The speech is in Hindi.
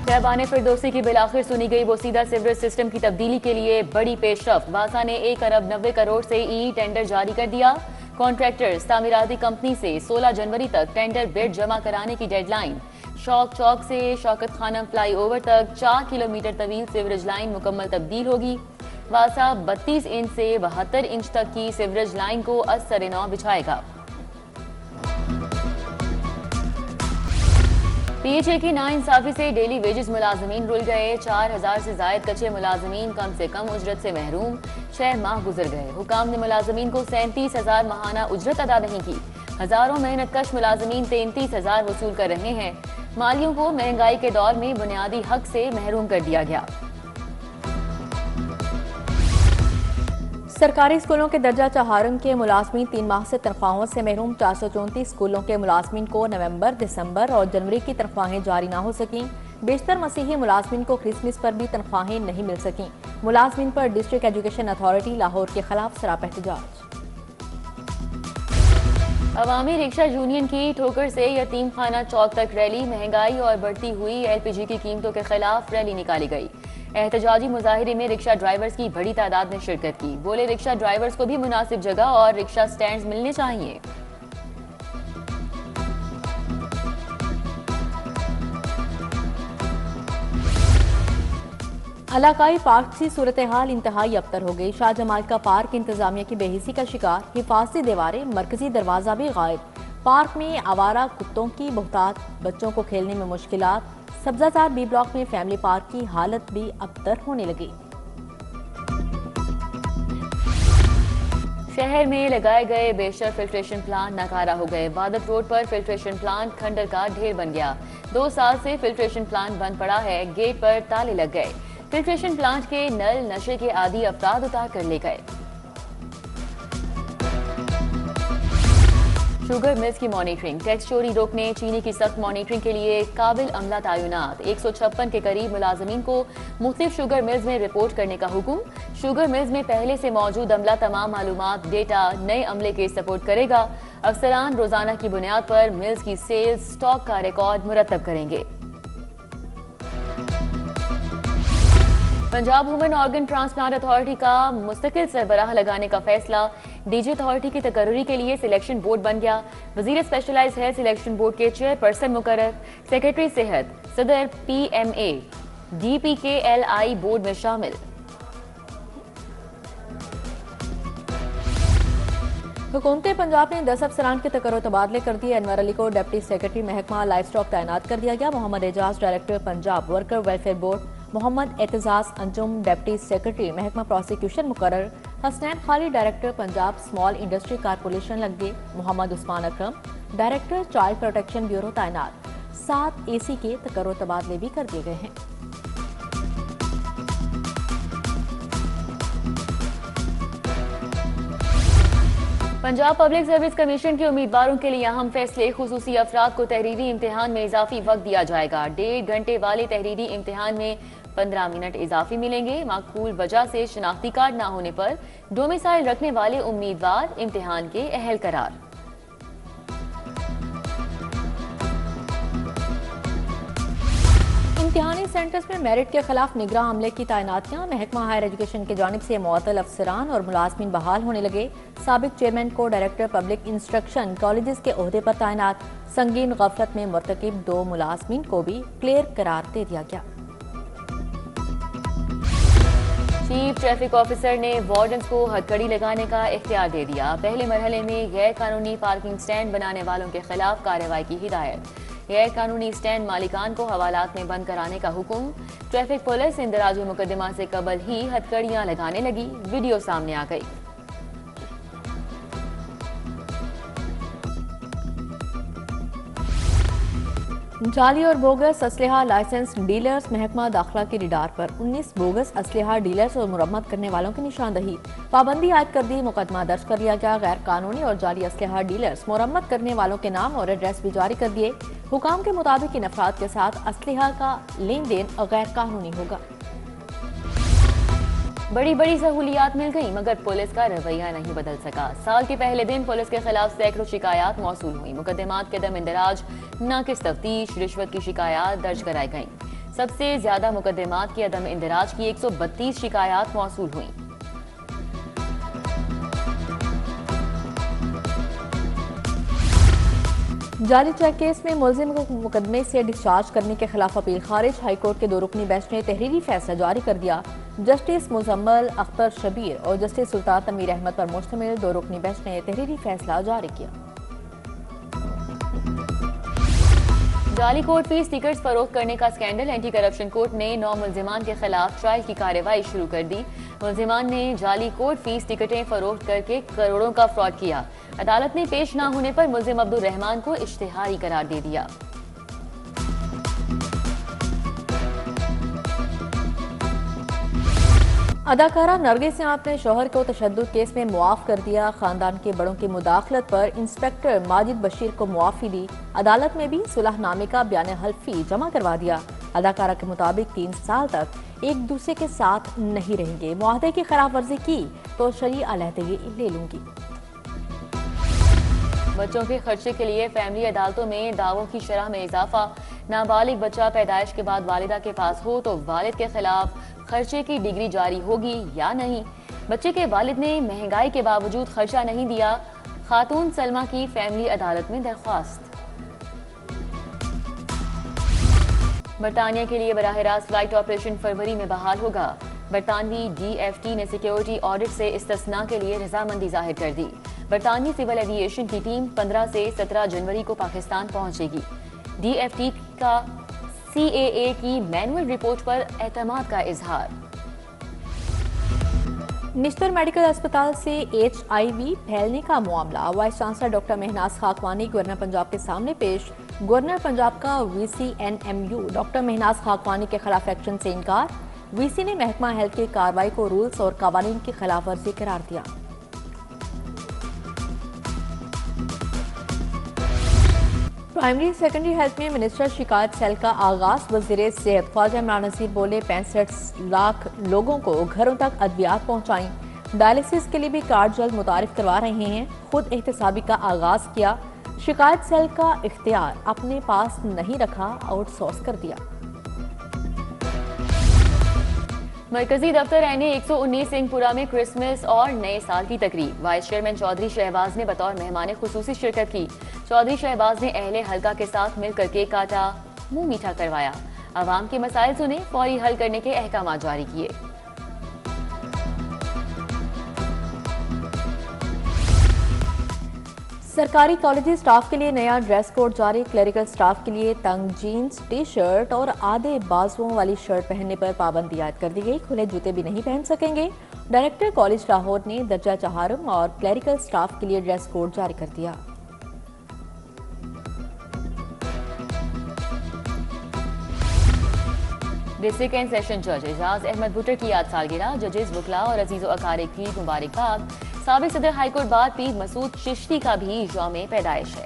शहबाने फिरदौसी की बिलाखिर सुनी गई बोसीदा सीवरेज सिस्टम की तब्दीली के लिए बड़ी पेशरफ। वासा ने 1 अरब 90 करोड़ से ई टेंडर जारी कर दिया। कॉन्ट्रैक्टर्स तामीराती कंपनी से 16 जनवरी तक टेंडर बिड जमा कराने की डेडलाइन। शौक चौक से शौकत खानम फ्लाईओवर तक 4 किलोमीटर तवील सीवरेज लाइन मुकम्मल तब्दील होगी। वासा 32 इंच से 72 इंच तक की सीवरेज लाइन को असर नौ बिछाएगा। पीएचए की नाइंसाफी से डेली वेजेस मुलाजमीन रुल गए। 4000 से जायद कच्चे मुलाजमीन कम से कम उजरत से महरूम। 6 माह गुजर गए। हुकाम ने मुलाजमीन को 37,000 माहाना उजरत अदा नहीं की। हजारों मेहनत कश मुलाजमीन 33,000 वसूल कर रहे हैं। मालियों को महंगाई के दौर में बुनियादी हक से महरूम कर दिया गया। सरकारी स्कूलों के दर्जा चहारम के मुलाजमीन 3 माह से तनख्वाहों से महरूम। 434 स्कूलों के मुलाजमीन को नवंबर, दिसंबर और जनवरी की तनख्वाहें जारी ना हो सकीं। बेशतर मसीही मुलाजमीन को क्रिसमस पर भी तनख्वाहें नहीं मिल सकीं। मुलाजमीन पर डिस्ट्रिक्ट एजुकेशन अथॉरिटी लाहौर के खिलाफ सरापा एहतजाज। अवामी रिक्शा यूनियन की ठोकर से यतीम खाना चौक तक रैली। महंगाई और बढ़ती हुई एलपीजी की कीमतों के खिलाफ रैली निकाली गई। एहतजाजी मुजाहिरे में रिक्शा ड्राइवर्स की बड़ी तादाद ने शिरकत की। बोले रिक्शा ड्राइवर्स को भी मुनासिब जगह और रिक्शा स्टैंड मिलने चाहिए। इलाकाई पार्क की सूरत हाल इंतहाई अबतर हो गई। शाह जमाल का पार्क इंतजामिया की बेहिसी का शिकार। हिफाजती दीवारें, मरकजी दरवाजा भी गायब। पार्क में आवारा कुत्तों की बहुतात, बच्चों को खेलने में मुश्किलात। सब्जाजार बी ब्लॉक में फैमिली पार्क की हालत भी अबतर होने लगी। शहर में लगाए गए बेशर फिल्ट्रेशन प्लांट नाकारा हो गए। वादत रोड पर फिल्ट्रेशन प्लांट खंडर का ढेर बन गया। 2 साल से फिल्ट्रेशन प्लांट बंद पड़ा है। गेट पर ताले लग गए। फिल्ट्रेशन प्लांट के नल नशे के आदी अफराद उतार कर ले गए। शुगर मिल्स की मॉनिटरिंग। टैक्स चोरी रोकने चीनी की सख्त मॉनिटरिंग के लिए काबिल अमला तैनात। 156 के करीब मुलाजमीन को मुख्तलिफ शुगर मिल्स में रिपोर्ट करने का हुक्म। शुगर मिल्स में पहले से मौजूद अमला तमाम मालूमात डेटा नए अमले के सपोर्ट करेगा। अफसरान रोजाना की बुनियाद पर मिल्स की सेल्स स्टॉक का रिकॉर्ड मुरतब करेंगे। Punjab human organ transplant authority का मुस्तकिल सरबराह लगाने का फैसला। डीजी अथॉरिटी की तकर्री के लिए सिलेक्शन बोर्ड बन गया। वजीर स्पेशलाइज्ड हेल्थ सिलेक्शन बोर्ड के चेयरपर्सन मुकर्रर। सेक्रेटरी सेहत, सदर पीएमए, डीपीकेएलआई बोर्ड में शामिल। हुकूमत पंजाब ने 10 अफसरान के तकर्रो तबादले कर दिए। अनवर अली को डिप्टी सेक्रेटरी महकमा लाइफ स्टॉक तैनात कर दिया गया। Mohammad Ejaz director Punjab worker welfare board. Mohammad Aitzaz Anjum deputy secretary महकमा प्रोसिक्यूशन मुकर्रर। Hasnain Khalid director Punjab small industry corporation लग गए। Mohammad Usman Akram director child protection bureau तैनात। 7 एसी के तकर्रो तबादले भी कर दिए गए हैं। पंजाब पब्लिक सर्विस कमीशन के उम्मीदवारों के लिए अहम फैसले। खुसूसी अफराद को तहरीरी इम्तिहान में इजाफी वक्त दिया जाएगा। 1.5 घंटे वाले तहरीरी इम्तिहान में 15 मिनट इजाफी मिलेंगे। माकूल वजह से शनाख्ती कार्ड न होने पर डोमिसाइल रखने वाले उम्मीदवार इम्तिहान के अहल करार। इम्तिहानी सेंटर्स में मेरिट के खिलाफ निगरान अमले की तैनातियां। महकमा हायर एजुकेशन की जानिब से मुअत्तल अफसरान और मुलाजमीन बहाल होने लगे। साबिक चेयरमैन को डायरेक्टर पब्लिक इंस्ट्रक्शन कॉलेजेस के ओहदे पर तैनात। संगीन गफलत में मुर्तकिब 2 मुलाजमीन को भी क्लियर करार दे दिया गया। चीफ ट्रैफिक ऑफिसर ने वार्डन्स को हथकड़ी लगाने का इख्तियार दे दिया। पहले मरहले में गैर कानूनी पार्किंग स्टैंड बनाने वालों के खिलाफ कार्रवाई की हिदायत। गैर कानूनी स्टैंड मालिकान को हवालात में बंद कराने का हुक्म। ट्रैफिक पुलिस इंदराज मुकदमा से कबल ही हथकड़ियां लगाने लगी। वीडियो सामने आ गई। जाली और बोगस असलहा लाइसेंस डीलर्स। महकमा दाखिला की रिडार पर 19 बोगस असलहा डीलर्स और मुरम्मत करने वालों की निशानदही। पाबंदी आयद कर दी। मुकदमा दर्ज कर लिया गया। गैर कानूनी और जाली असलहा डीलर्स मुरम्मत करने वालों के नाम और एड्रेस भी जारी कर दिए। हुकाम के मुताबिक इन अफराद के साथ असलहा का लेन देन गैर कानूनी होगा। बड़ी बड़ी सहूलियात मिल गई मगर पुलिस का रवैया नहीं बदल सका। साल के पहले दिन पुलिस के खिलाफ सैकड़ों शिकायत मौसूल हुई। मुकदमात के दम इंदराज, नाकिस तफ्तीश, रिश्वत की शिकायत दर्ज कराई गई। सबसे ज्यादा मुकदमात की अदम इंदराज की 132 शिकायत मौसूल हुई। जाली चेक केस में मुलजिम को मुकदमे से डिस्चार्ज करने के खिलाफ अपील खारिज। हाईकोर्ट के 2 रुकनी बेंच ने तहरीरी फैसला जारी कर दिया। जस्टिस मुजम्मल अख्तर शबीर और जस्टिस सुल्तान तमीर अहमद पर मुश्तमिल 2 रुकनी बेंच ने तहरीरी फैसला जारी किया। जाली कोर्ट फीस टिकट्स फरोख्त करने का स्कैंडल। एंटी करप्शन कोर्ट ने 9 मुलजिमान के खिलाफ ट्रायल की कार्रवाई शुरू कर दी। मुलजिमान ने जाली कोर्ट फीस टिकटें फरोख्त करके करोड़ों का फ्रॉड किया। अदालत ने पेश न होने पर मुलजिम अब्दुल रहमान को इश्तिहारी करार दे दिया। अदाकारा नरगिस ने अपने शौहर को तशद्दुद केस में मुआफ कर दिया। खानदान के बड़ों की मुदाखलत पर इंस्पेक्टर माजिद बशीर को मुआफी दी। अदालत में भी सुलहनामे का बयान हल्फी जमा करवा दिया। अदाकारा के मुताबिक 3 साल तक एक दूसरे के साथ नहीं रहेंगे। मुआहदे की खिलाफ वर्जी की तो शरई अलहदगी ले लूंगी। बच्चों के खर्चे के लिए फैमिली अदालतों में दावों की शरह में इजाफा। नाबालिग बच्चा पैदाइश के बाद वालिदा के पास हो तो वालिद के खिलाफ खर्चे की डिग्री जारी होगी या नहीं। बच्चे के वालिद ने महंगाई के बावजूद खर्चा नहीं दिया। खातून सलमा की फैमिली अदालत में दरख्वास्त। बरतानिया के लिए बराह रास्त फ्लाइट ऑपरेशन फरवरी में बहाल होगा। बरतानवी DFT ने सिक्योरिटी ऑडिट से इस्तिस्ना के लिए रजामंदी जाहिर कर दी। बरतानवी सिविल एविएशन की टीम 15 से 17 जनवरी को पाकिस्तान पहुंचेगी। DFT का CAA की मैनुअल रिपोर्ट पर एतमाद का इजहार। निश्तर मेडिकल अस्पताल से HIV फैलने का मामला। Vice chancellor doctor Mahnaz Khakwani governor Punjab के सामने पेश। गवर्नर पंजाब का VCNMU डॉक्टर महनाज खाकवानी के खिलाफ एक्शन से इनकार। VC ने महकमा हेल्थ की कार्रवाई को रूल्स और कवानीन की खिलाफ वर्जी करार दिया। प्राइमरी सेकेंडरी हेल्थ में मिनिस्टर शिकायत सेल का आगाज। वजीर सेहत ख्वाजा इमरान नज़ीर बोले 65 लाख लोगों को घरों तक अद्वियात पहुंचाई। डायलिसिस के लिए भी कार्ड जल्द मुतारिफ करवा रहे हैं। खुद एहतसाबी का आगाज किया। शिकायत सेल का इख्तियार अपने पास नहीं रखा, आउटसोर्स कर दिया। मरकजी दफ्तर NA 119 सिंहपुरा में क्रिसमस और नए साल की तकरीब। वाइस चेयरमैन चौधरी शहबाज ने बतौर मेहमान खुसूसी शिरकत की। चौधरी शहबाज ने अहले हल्का के साथ मिलकर केक काटा, मुंह मीठा करवाया। आवाम के मसाइल सुने, फौरी हल करने के अहकाम जारी किए। सरकारी कॉलेज स्टाफ के लिए नया ड्रेस कोड जारी। क्लरिकल स्टाफ के लिए तंग जीन्स, टी-शर्ट और आधे बाजुओं वाली शर्ट पहनने पर पाबंदी आयद कर दी गई। खुले जूते भी नहीं पहन सकेंगे। डायरेक्टर कॉलेज लाहौर ने दर्जा चहारम और क्लरिकल स्टाफ के लिए ड्रेस कोड जारी कर दिया। डिस्ट्रिक्ट एंड सेशन जज एजाज अहमद भुट्टर की याद सालगिरह। जजेस, वकला और अजीजो अकारिब की मुबारकबाद। साबिक सदर हाईकोर्ट बार पीर मसूद चिश्ती का भी यौम पैदाइश है।